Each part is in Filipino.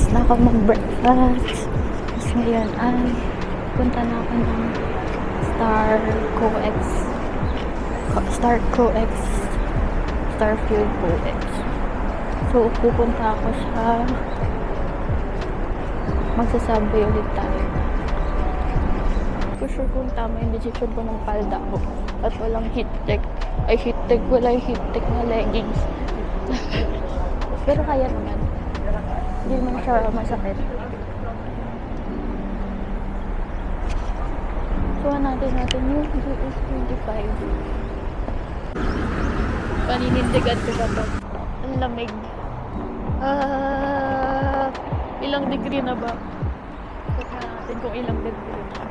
na ako mag-breakfast. Tapos ngayon ay punta na ako ng Starfield Co-X. So, pupunta ako sa magsasabay ulit tayo. For sure kung tama yung decision ko ng palda ko at walang wala yung heat-tech na leggings. Pero kaya naman. Hindi naman siya masakit. So, natin yung US25. Paninindigan ko ba ito? Ang lamig. Ilang degree na ba? Check na natin kung ilang degree na.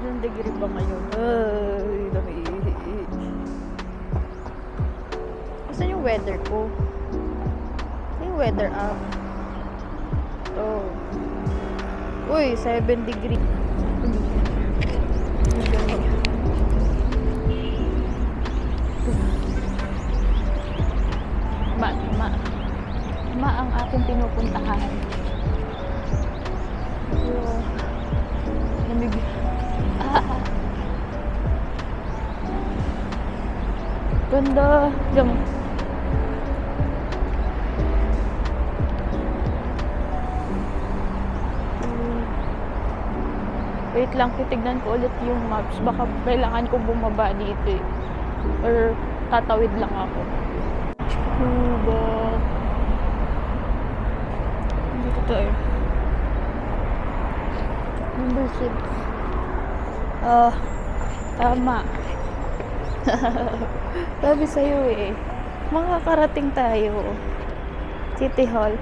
Ilang degree ba ngayon? Ay, lamig. Saan yung weather ko? Saan yung weather app? Ito. Uy, 7 degree. Ma ang aking pinupuntahan. Lamig. Ganda. Diyan. Wait lang, titignan ko ulit yung maps. Baka kailangan kong bumaba dito eh. Or tatawid lang ako. But dito tayo. Number 6. Tama. Sabi sa'yo eh. Makakarating tayo. City Hall.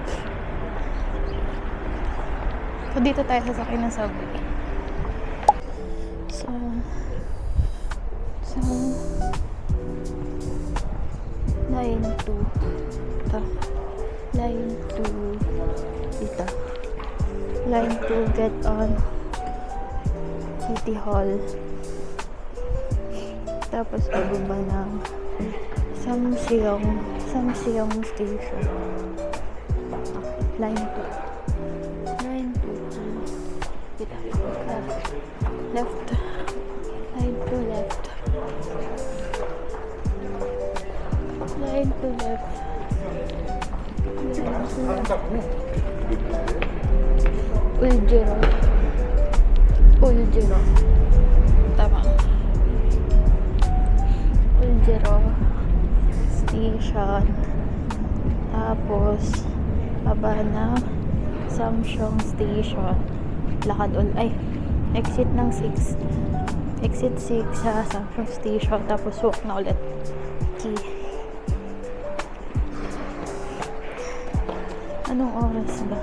So dito tayo sasakay ng subway. So line 2 ito, line 2 ito, line 2 get on City Hall, tapos pababa ng Samsung Station. Line 2 ito, left line 2 left, line to left. Uljiro. Tama. Uljiro Station. Tapos, baba na Samsung Station. Lakad exit ng 6. Exit 6 sa Samsung Station. Tapos, walk na ulit. Okay. Anong oras ba?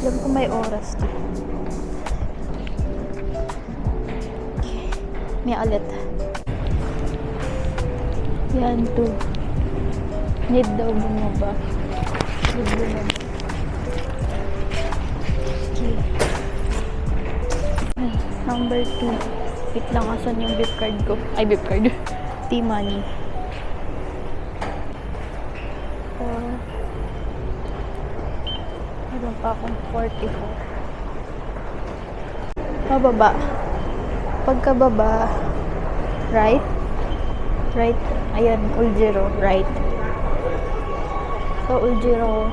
Alam ko may oras to. Okay. May alit. Yan to. Need daw bumaba. Okay. Ay, number 2. Wait lang, asan yung beep card ko? Ay, beep card. T-money. Meron pa akong 44. Pababa. Pagkababa, right? Ayan, Uljiro, right. So, Uljiro,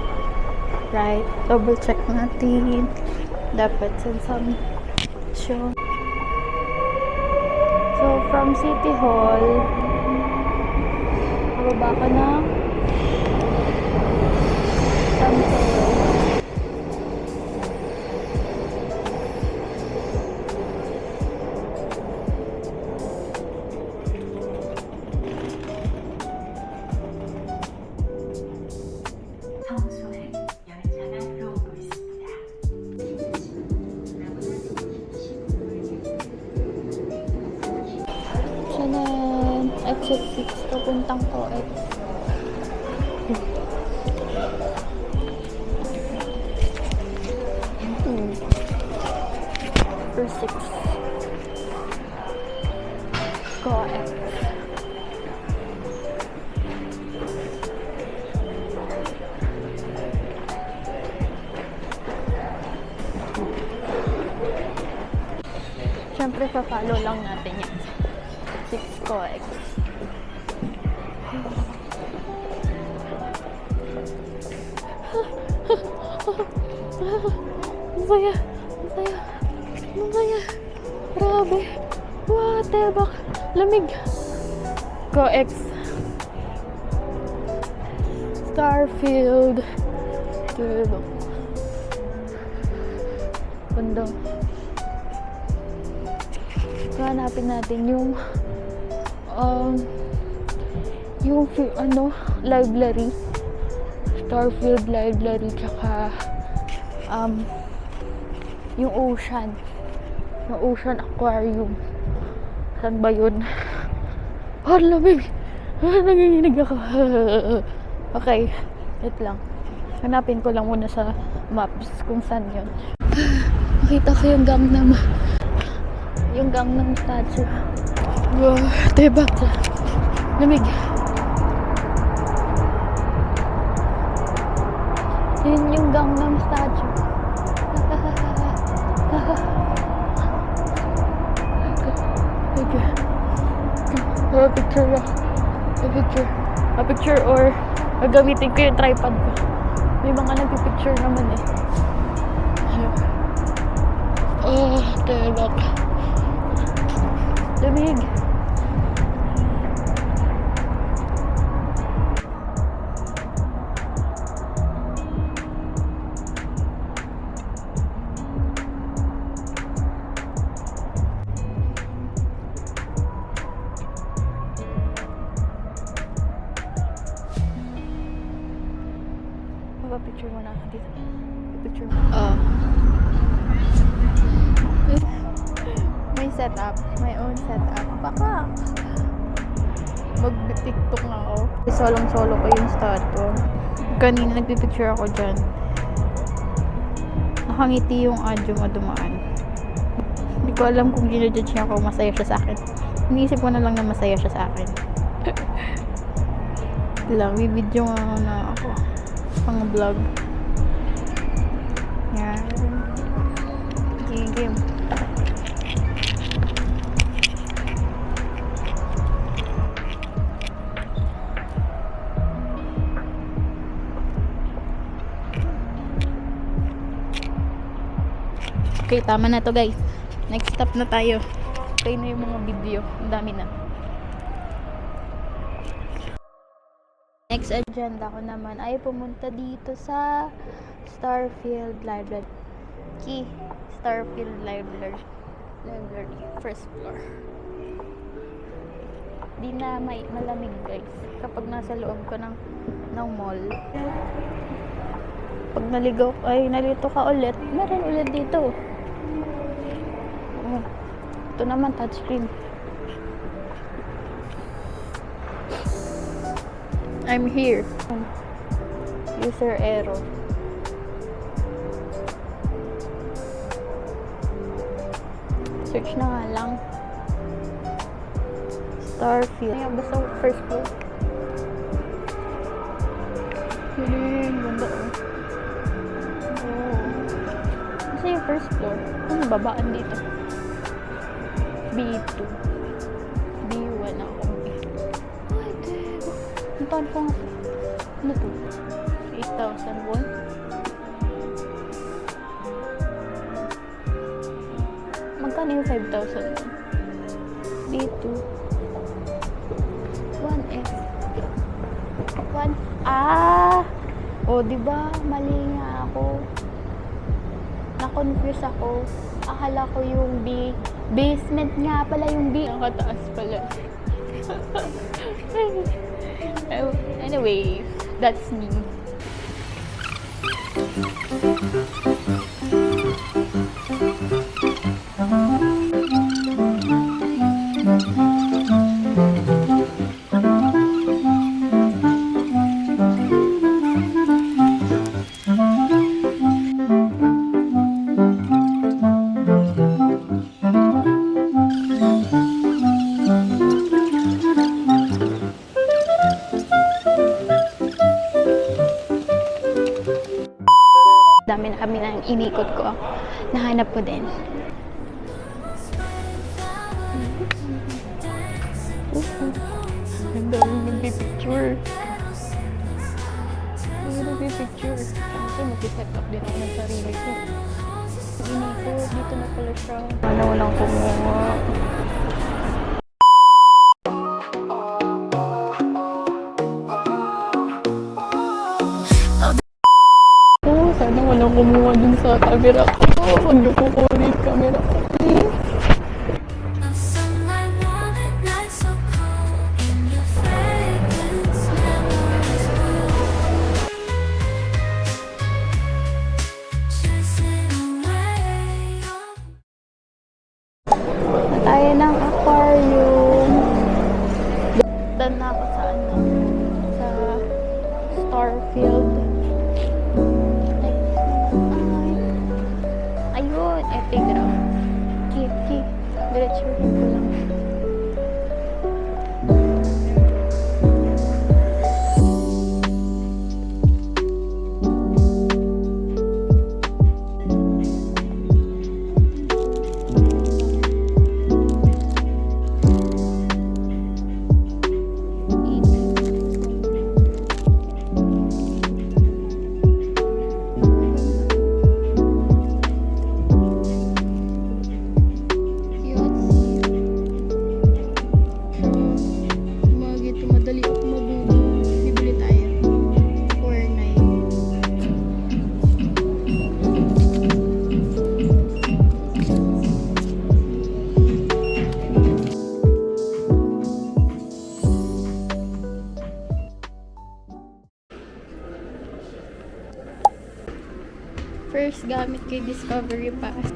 right. Double check natin. Dapat sa Samsung. So, from City Hall, pababa ka na Samsung. Exit 6 papuntang Co-X. For 6 Co-X. Siyempre, pa-follow lang natin yan. 6 coex. Ang saya. Ang saya. Ang saya. Grabe. Wow, tebak. Lamig. Coex. Starfield. Tebak. Ganda. Hanapin natin yung library. Starfield library, tsaka yung ocean aquarium. Saan ba yun? Oh, lamig. Nanginginig ako. Okay, wait lang. Hanapin ko lang muna sa maps kung saan yun. Nakita ko yung Gangnam statue. Wow, tebak. Lamig. Yun yung Gangnam statue. A picture or gagamitin ko yung tripod ko. May mga nagpipicture naman eh. Oh, tebak. Lamig. Picture mo na dito. Picture mo. May setup. My own setup. Baka mag-tiktok nga ako. Solong-solo ko yung statue. Kanina nagpipicture ako dyan. Nakangiti yung adyo madumaan. Hindi ko alam kung ginajudge niya ako masaya siya sa akin. Iniisip ko na lang na masaya siya sa akin. Lang, bibidyo nga na ako. Pang vlog. Yan. Game. Okay, tama na to guys. Next stop na tayo. Okay na yung mga video. Ang dami na. Next agenda ko naman ay pumunta dito sa Starfield Library. Starfield Library. First floor. Di na malamig guys. Kapag nasa loob ko ng mall. Pag nalito ka ulit, meron ulit dito. Ito naman touchscreen. I'm here. User error. Search na nga lang. Starfield. Ay, basta first floor. Ganda oh. Kasi yung first floor. Ano babaan dito? B2. B1 ako. Ay, diba? Puntaan ko nga. Ano to? 8,000 won? Magkano yung 5,000 won? B2. 1X. 1. O, diba? Mali nga ako. Na-confuse ako. Akala ko yung basement nga pala yung B. Nakataas pala. Anyway, that's me. Dami na kami nang inikot ko. Nahanap ko din. picture. Siyempre, mag-set up din ako ng sarili ko. Inikot, dito na pala siya. Ano, walang kumuha. Oh, sana walang kumuha dun sa camera ko. Huwag niyo po kunin camera ko, please. Tayo ng aquarium. Dan na ako sa ano, sa Starfield. Ayun, epigram. Kiki. Diretsuhin ko lang. First gamit kay Discovery Pass.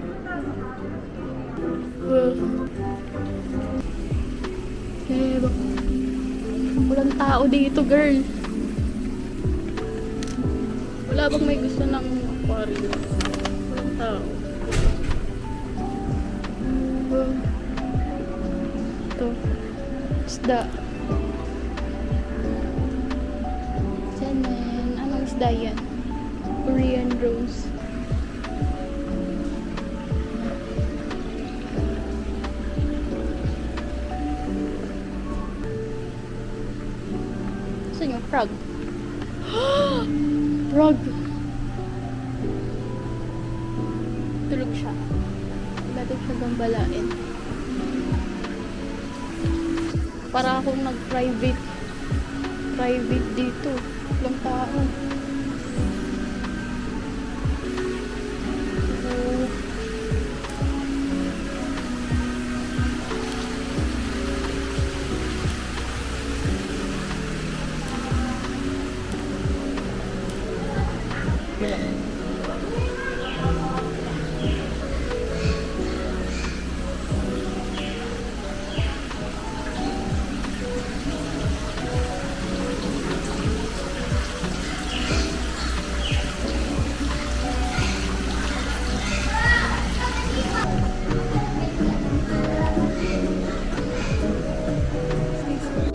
Pero, walang tao dito, girl. Wala bang may gusto ng aquarium? Walang tao. Ito. Isda. Salmon. Anong isda yan? Korean rose. Saan yung frog? Frog! Tulog siya. Dati siya gambalain. Para akong nag-private dito. Walang tao.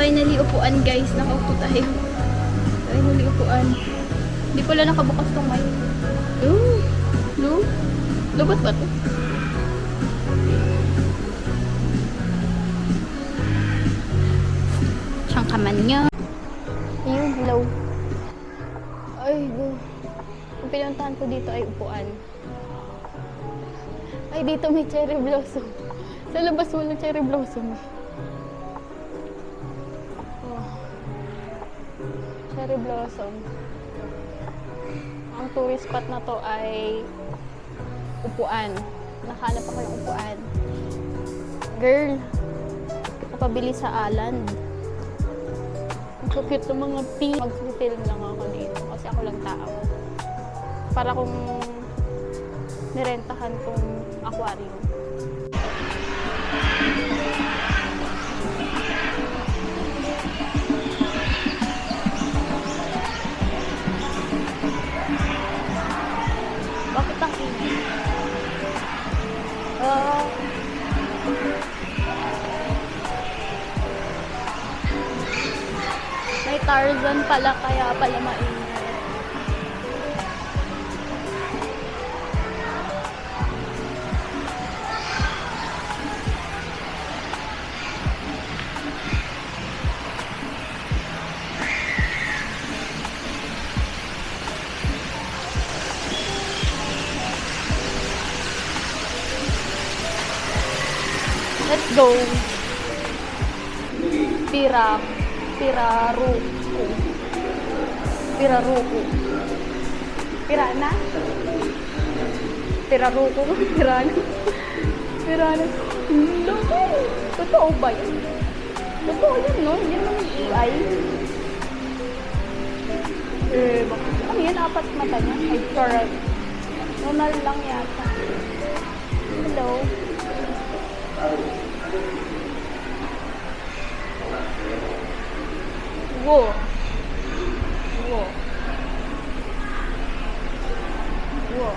Finally, upuan guys. Nakaupo tayo. Finally, upuan. Hindi pala nakabukas tong mic. Lubot ba ito? Siyang kaman niya. Ayun, hello. Ay, go. Ang pinuntahan ko dito ay upuan. Ay, dito may cherry blossom. Sa labas walang cherry blossom. Cherry blossom. Ang tourist spot na to ay upuan. Nakahanap ako ng upuan. Girl, napabili sa Aland. Ang cute ng mga pink. Mag-film lang ako dito kasi ako lang tao. Para kung nirentahan kong aquarium. Bakit ang ingay? May Tarzan pala, kaya pala maingay. Go. Piraruku. Piraruku. Pirana? Piraruku. Pirana. Pirana. No. Totoo ba yan? Totoo yan, no? Yan naman AI. Ano yan? 4 mata niya? Ay, correct. Normal lang yata. Hello? Whoa. Whoa. Whoa.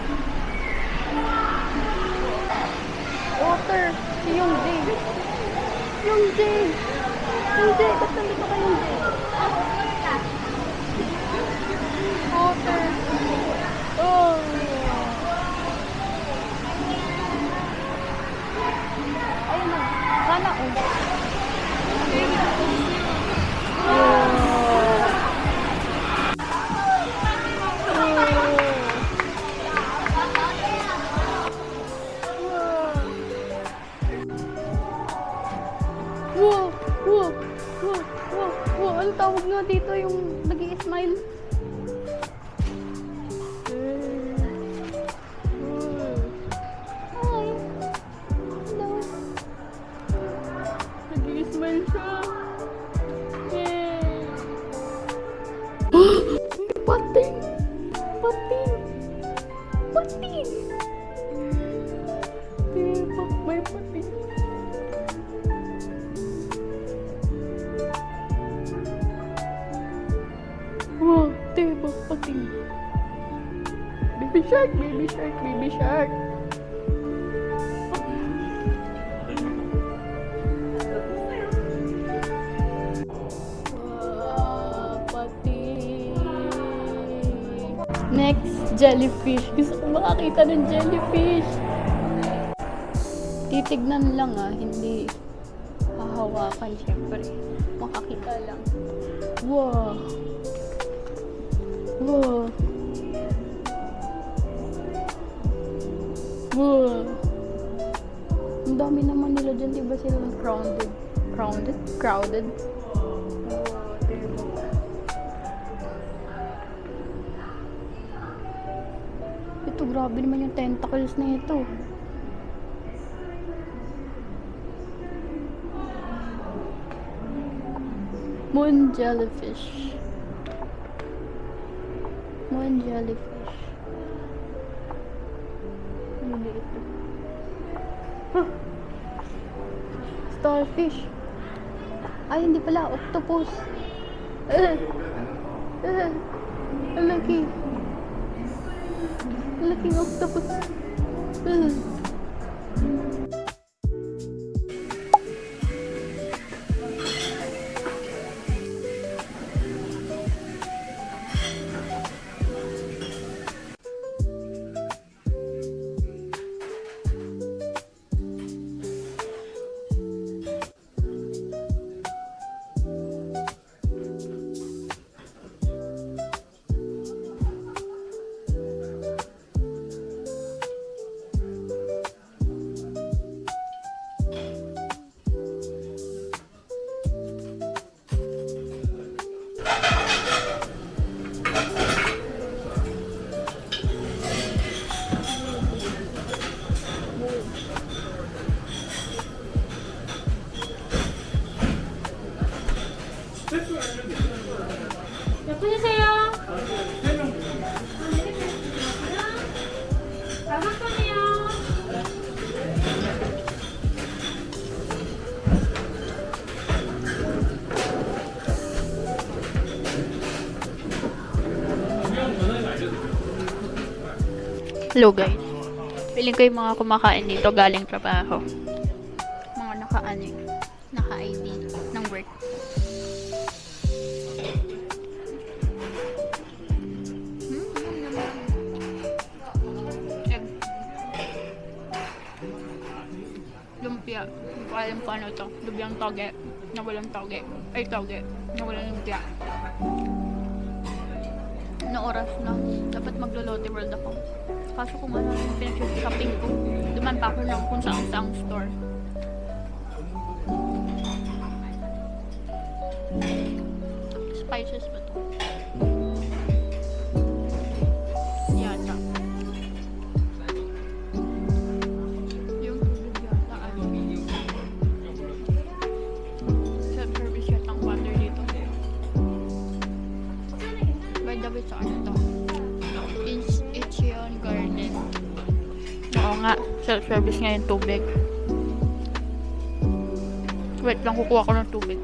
Water. Yung J. Yung J. Yung J. Ba't nandito ka yung J? Water. Oh. Ayun na. Sana Wow! Wow! Wow! Wow! Wow! Ano tawag nga dito yung nag-i-smile? Hi! Hello! Nag-i-smile siya! Yay! Pating! Pating! Pating! May pating! Wow, tebak pating. Baby shark, baby shark, baby shark. Wow, pating. Next, jellyfish. Gusto ko makakita ng jellyfish. Titignan lang hindi hahawakan syempre. Makakita lang. Wow. Wow. Wow. Ang dami naman nila dyan, diba sila crowded? Crowded? Crowded? Wow, diba? Ito, grabe naman yung tentacles na ito. Moon jellyfish. Moon jellyfish. Ano ba ito? Huh. Starfish. Ay, hindi pala. Octopus. Ang laki. Ang laking octopus. 몇 분이세요? 5분이요. Hello guys. Feeling ko yung mga kumakain dito galing trabaho. Mga naka-ID ng work. Egg. Lumpia. Hindi ko alam kung ano ito. Lumpiang toge. Na walang toge. Ay, toge. Na walang lumpia. Ano oras na? Dapat maglo-Lotte World ako. Kaso kung ano yung pinag-shopping ko, duman pa ako lang kung saan store. Spices ba to? Yata. Yung tubig yata. Self-service yata ang water dito. By the way, sa ano to? It's Ichion Garden. Oo nga, self-service nga yung tubig. Wait lang, kukuha ko ng tubig.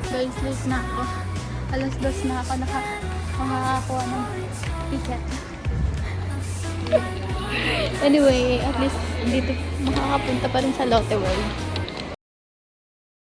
Guys, late na ako. Alas 2 na ako makakakuha ng ticket. Anyway, at least dito makakapunta pa rin sa Lotte World.